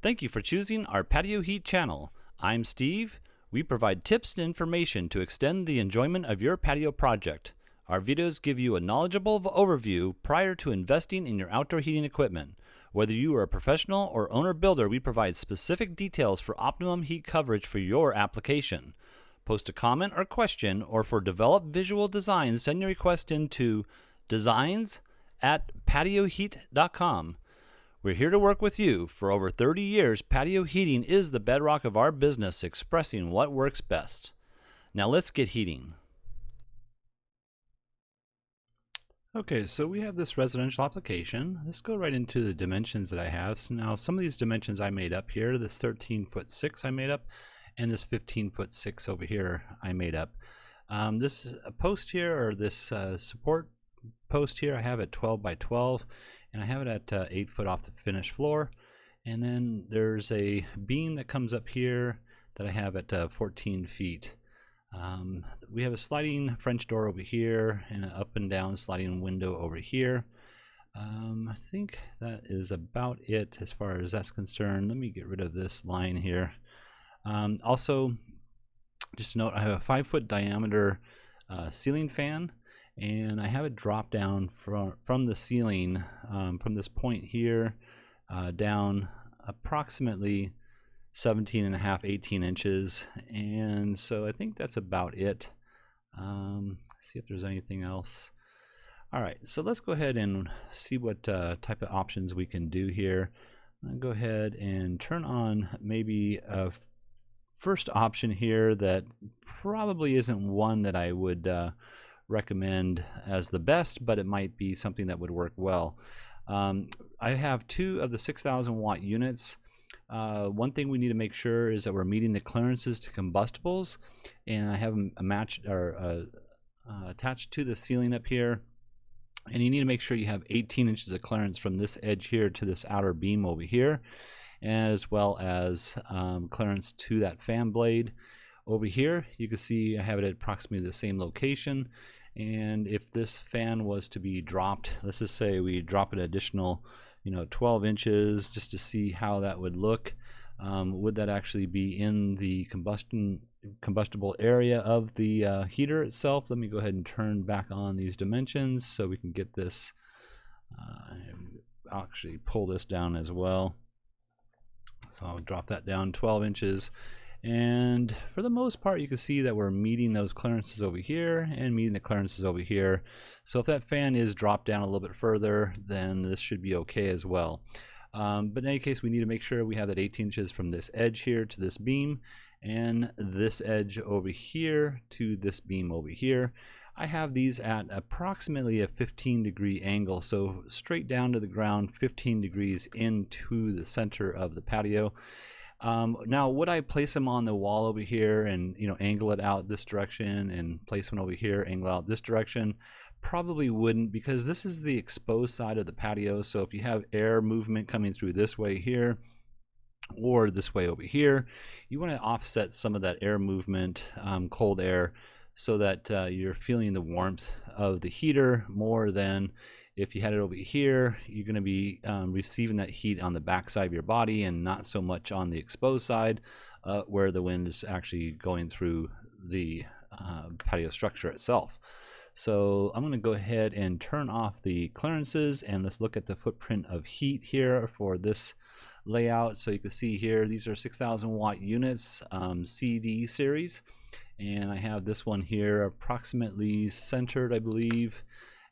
Thank you for choosing our Patio Heat channel. I'm Steve. We provide tips and information to extend the enjoyment of your patio project. Our videos give you a knowledgeable overview prior to investing in your outdoor heating equipment. Whether you are a professional or owner builder, we provide specific details for optimum heat coverage for your application. Post a comment or question, or for developed visual designs, send your request into designs@patioheat.com. We're here to work with you. For over 30 years, patio heating is the bedrock of our business, expressing what works best. Now let's get heating. Okay, so we have this residential application. Let's go right into the dimensions that I have. So now some of these dimensions I made up here, this 13'6" I made up, and this 15'6" over here I made up. This post here, or this support post here, I have at 12 by 12. And I have it at 8 foot off the finished floor. And then there's a beam that comes up here that I have at 14 feet. We have a sliding French door over here and an up and down sliding window over here. I think that is about it as far as that's concerned. Let me get rid of this line here. Also, just note, I have a 5 foot diameter ceiling fan. And I have it drop down from the ceiling, from this point here down approximately 17.5, 18 inches. And so I think that's about it. See if there's anything else. All right, so let's go ahead and see what type of options we can do here. I'm gonna go ahead and turn on maybe a first option here that probably isn't one that I would recommend as the best, but it might be something that would work well. I have 2 of the 6,000 watt units. One thing we need to make sure is that we're meeting the clearances to combustibles, and I have them matched or attached to the ceiling up here. And you need to make sure you have 18 inches of clearance from this edge here to this outer beam over here, as well as clearance to that fan blade. Over here, you can see I have it at approximately the same location. And if this fan was to be dropped, let's just say we drop an additional 12 inches just to see how that would look. Would that actually be in the combustible area of the heater itself? Let me go ahead and turn back on these dimensions so we can get this. I'll actually pull this down as well. So I'll drop that down 12 inches. And for the most part, you can see that we're meeting those clearances over here and meeting the clearances over here. So if that fan is dropped down a little bit further, then this should be okay as well. But in any case, we need to make sure we have that 18 inches from this edge here to this beam, and this edge over here to this beam over here. I have these at approximately a 15-degree angle, so straight down to the ground, 15 degrees into the center of the patio. Now, would I place them on the wall over here and angle it out this direction, and place one over here, angle out this direction? Probably wouldn't, because this is the exposed side of the patio. So if you have air movement coming through this way here or this way over here, you want to offset some of that air movement, cold air, so that you're feeling the warmth of the heater more than if you had it over here. You're going to be receiving that heat on the back side of your body and not so much on the exposed side where the wind is actually going through the patio structure itself. So I'm going to go ahead and turn off the clearances, and let's look at the footprint of heat here for this layout. So you can see here, these are 6,000 watt units, CD series, and I have this one here approximately centered, I believe.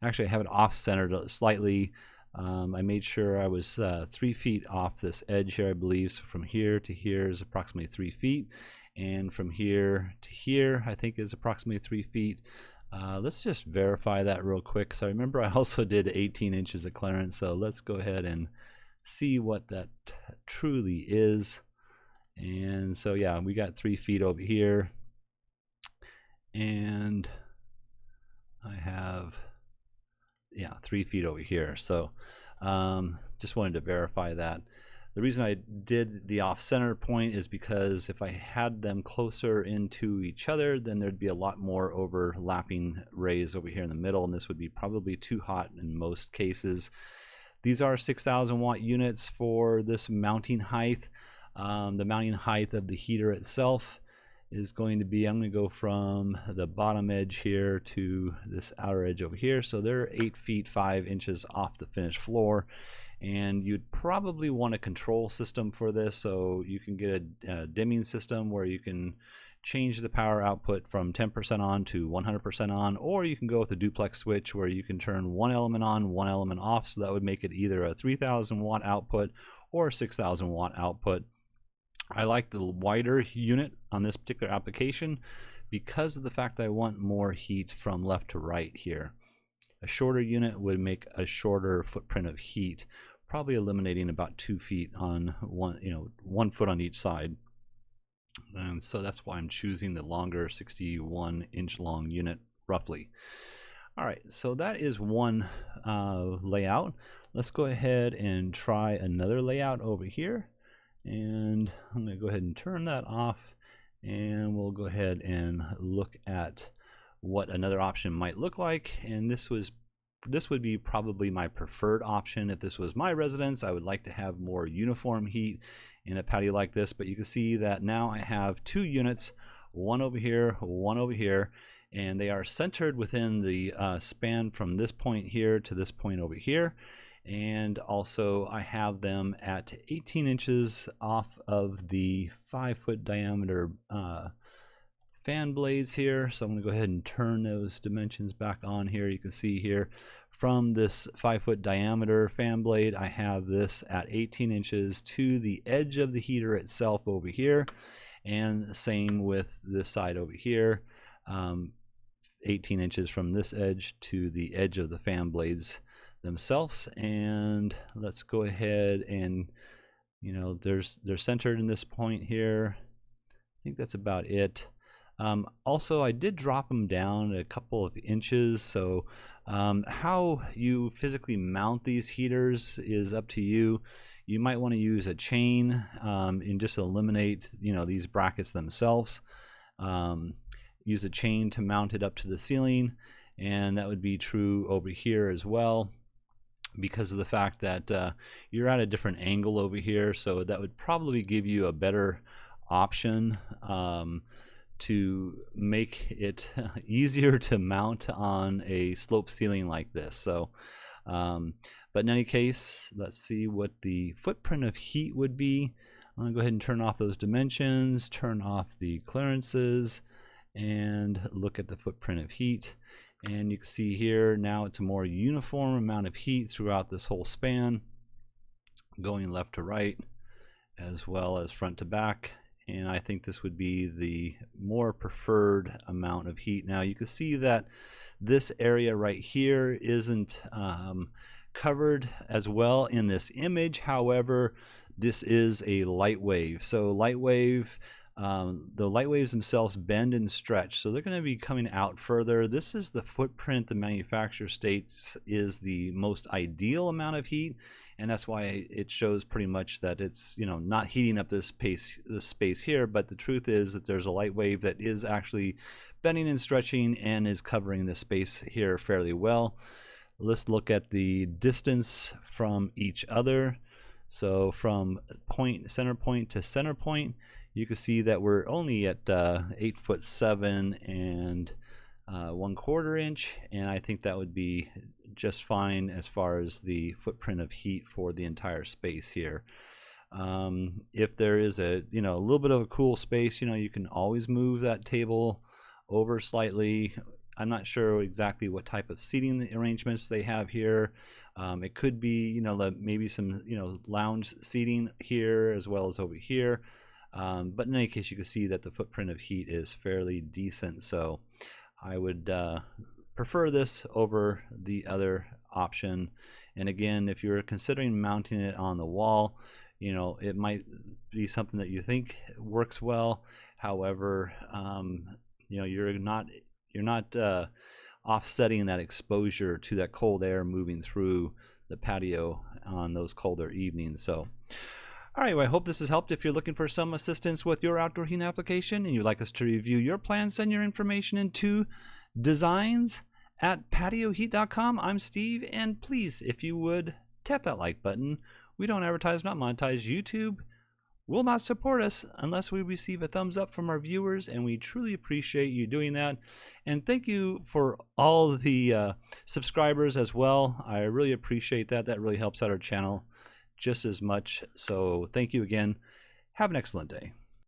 Actually, I have it off-centered slightly. I made sure I was 3 feet off this edge here, I believe. So from here to here is approximately 3 feet. And from here to here, I think is approximately 3 feet. Let's just verify that real quick. So I remember I also did 18 inches of clearance. So let's go ahead and see what that truly is. And so, yeah, we got 3 feet over here. And I have 3 feet over here. So just wanted to verify that. The reason I did the off-center point is because if I had them closer into each other, then there'd be a lot more overlapping rays over here in the middle, and this would be probably too hot in most cases. These are 6,000 watt units for this mounting height. The mounting height of the heater itself is going to be, I'm going to go from the bottom edge here to this outer edge over here. So they're 8 feet 5 inches off the finished floor. And you'd probably want a control system for this, so you can get a dimming system where you can change the power output from 10% on to 100% on, or you can go with a duplex switch where you can turn one element on, one element off. So that would make it either a 3,000 watt output or a 6,000 watt output. I like the wider unit on this particular application because of the fact that I want more heat from left to right here. A shorter unit would make a shorter footprint of heat, probably eliminating about 2 feet on one, 1 foot on each side. And so that's why I'm choosing the longer 61-inch long unit roughly. All right, so that is one layout. Let's go ahead and try another layout over here. And I'm going to go ahead and turn that off, and we'll go ahead and look at what another option might look like. And this would be probably my preferred option. If this was my residence, I would like to have more uniform heat in a patio like this, but you can see that now I have 2 units, one over here, one over here, and they are centered within the span from this point here to this point over here. And also I have them at 18 inches off of the 5-foot diameter fan blades here. So I'm going to go ahead and turn those dimensions back on here. You can see here from this 5-foot diameter fan blade, I have this at 18 inches to the edge of the heater itself over here, and same with this side over here, 18 inches from this edge to the edge of the fan blades themselves. And let's go ahead and, they're centered in this point here. I think that's about it. Also, I did drop them down a couple of inches, so how you physically mount these heaters is up to you. You might want to use a chain and just eliminate these brackets themselves. Use a chain to mount it up to the ceiling, and that would be true over here as well, because of the fact that you're at a different angle over here. So that would probably give you a better option to make it easier to mount on a slope ceiling like this. So but in any case, let's see what the footprint of heat would be. I'm going to go ahead and turn off those dimensions, turn off the clearances, and look at the footprint of heat. And you can see here now it's a more uniform amount of heat throughout this whole span, going left to right as well as front to back. And I think this would be the more preferred amount of heat. Now you can see that this area right here isn't covered as well in this image. However, this is a light wave. So light wave, the light waves themselves bend and stretch, so they're going to be coming out further. This is the footprint the manufacturer states is the most ideal amount of heat, and that's why it shows pretty much that it's not heating up this space here. But the truth is that there's a light wave that is actually bending and stretching and is covering this space here fairly well. Let's look at the distance from each other. So from center point to center point, you can see that we're only at 8'7" and 1/4 inch, and I think that would be just fine as far as the footprint of heat for the entire space here. If there is a little bit of a cool space, you can always move that table over slightly. I'm not sure exactly what type of seating arrangements they have here. It could be maybe some lounge seating here as well as over here. But in any case, you can see that the footprint of heat is fairly decent. So I would prefer this over the other option. And again, if you're considering mounting it on the wall, it might be something that you think works well. However, you're not offsetting that exposure to that cold air moving through the patio on those colder evenings. So all right, well, I hope this has helped. If you're looking for some assistance with your outdoor heating application and you'd like us to review your plan, send your information into designs@patioheat.com. I'm Steve, and please, if you would, tap that like button. We don't advertise, not monetize. YouTube will not support us unless we receive a thumbs up from our viewers, and we truly appreciate you doing that. And thank you for all the subscribers as well. I really appreciate that. That really helps out our channel just as much. So thank you again. Have an excellent day.